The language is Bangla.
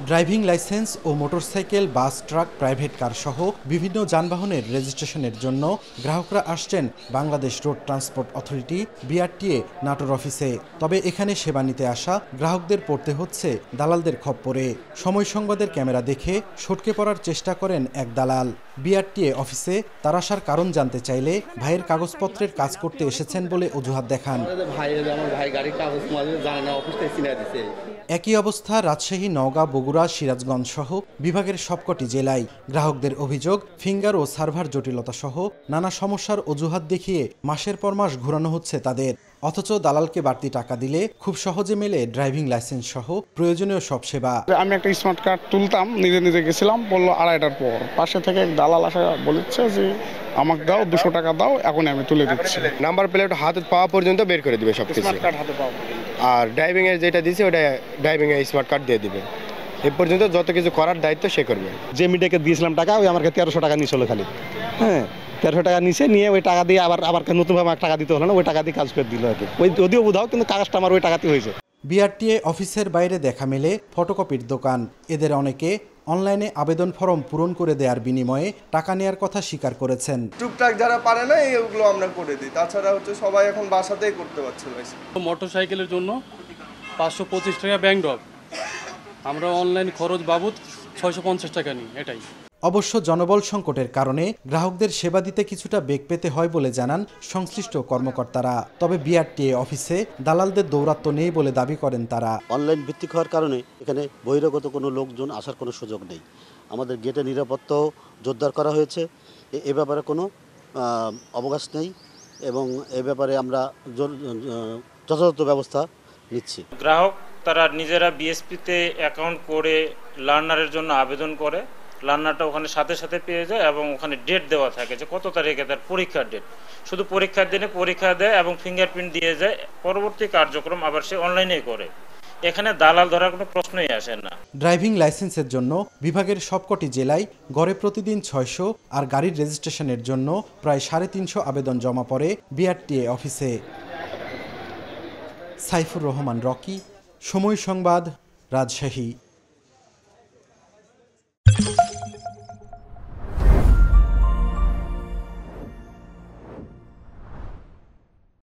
ড্রাইভিং লাইসেন্স ও মোটরসাইকেল, বাস, ট্রাক, প্রাইভেট কার সহ বিভিন্ন যানবাহনের রেজিস্ট্রেশনের জন্য গ্রাহকরা আসছেন Bangladesh road transport authority BRTA Natore অফিসে। তবে এখানে সেবা নিতে আসা গ্রাহকদের পড়তে হচ্ছে দালালদের খপ্পরে। সময় সংবাদের ক্যামেরা দেখে সটকে পড়ার চেষ্টা করেন এক দালাল। বিআরটিএ অফিসে তার আসার কারণ জানতে চাইলে ভাইয়ের কাগজপত্রের কাজ করতে এসেছেন বলে অজুহাত দেখান। একই অবস্থা রাজশাহী, নওগাঁ, বগুড়া, সিরাজগঞ্জ সহ বিভাগের সবকটি জেলায়। গ্রাহকদের অভিযোগ, ফিঙ্গার ও সার্ভার জটিলতা সহ নানা সমস্যার অজুহাত দেখিয়ে মাসের পর মাস ঘোরানো হচ্ছে তাদের। অথচ দালালকে বাড়তি টাকা দিলে খুব সহজে মেলে ড্রাইভিং লাইসেন্স সহ প্রয়োজনীয় সব সেবা। আমি একটা স্মার্ট কার্ড তুলতাম, নিজে নিজে গেছিলাম, বললো 2:30টার পর। পাশে থেকে এক দালাল আসা বলেছে যে আমাকে দাও 200 টাকা দাও, এখন আমি তুলে দিচ্ছি। নাম্বার প্লেট হাতে পাওয়া পর্যন্ত বের করে দিবে সবকিছু। স্মার্ট কার্ড হাতে পাওয়া, আর ড্রাইভিং এর যেটা দিছে ওটা ড্রাইভিং এর স্মার্ট কার্ড দিয়ে দিবে। এ পর্যন্ত যত কিছু করার দায়িত্ব সে করবে। যে মিডিয়াকে দিয়েছিলাম টাকা, ওই আমাকে 1300 টাকা নিয়েছিল খালি। হ্যাঁ, 1300 টাকা নিয়ে ওই টাকা দিয়ে আবার নতুনভাবে আমাকে টাকা দিতে হলো না, ওই টাকা দিয়ে কাজ করে দিল আর কি। ওই যদিও বোধাও, কিন্তু কাগজটা আমার ওই টাকাতে হয়েছে। বিআরটিএ অফিসের বাইরে দেখা মেলে ফটোকপির দোকান। এদের অনেকে অনলাইনে আবেদন ফর্ম পূরণ করে দেওয়ার বিনিময়ে টাকা নেয়ার কথা স্বীকার করেছেন। টুকটাক যারা পারে না এইগুলো আমরা করে দিই, তাছাড়া সবাই এখন বাসাতেই করতে পারছে। মোটরসাইকেলের জন্য 525 টাকা ব্যাংক ড্রপ, আমরা অনলাইন খরচ বাবদ 650 টাকা নিই, এটাই। অবশ্য জনবল সংকটের কারণে গ্রাহকদের সেবা দিতে কিছুটা বেগ পেতে হয় বলে জানান সংশ্লিষ্ট কর্মকর্তারা। তবে বিআরটিএ অফিসে দালালদের দৌরাত্ম্য নেই বলে দাবি করেন তারা। অনলাইন ভিত্তিক হওয়ার কারণে এখানে বহিরাগত কোনো লোকজন আসার কোনো সুযোগ নেই। আমাদের গেটে নিরাপত্তাও জোরদার করা হয়েছে, এ ব্যাপারে কোনো অবকাশ নেই এবং এ ব্যাপারে আমরা যথাযথ ব্যবস্থা নিচ্ছি। গ্রাহক তারা নিজেরা বিএসপিতে অ্যাকাউন্ট করে লার্নারের জন্য আবেদন করে, লার্নারটা ওখানে সাথে সাথে পেয়ে যায় এবং ওখানে ডেট দেওয়া থাকে যে কত তারিখে তার পরীক্ষার ডেট। শুধু পরীক্ষার দিনে পরীক্ষা দেয় এবং ফিঙ্গারপ্রিন্ট দিয়ে যায়, পরবর্তী কার্যক্রম আবার সে অনলাইনেই করে। এখানে দালাল ধরার কোনো প্রশ্নই আসে না। ড্রাইভিং লাইসেন্সের জন্য বিভাগের সবকটি জেলায় গড়ে প্রতিদিন 600 আর গাড়ির রেজিস্ট্রেশনের জন্য প্রায় 350 আবেদন জমা পড়ে বিআরটিএ অফিসে। সাইফুর রহমান রকি, সময় সংবাদ, রাজশাহী।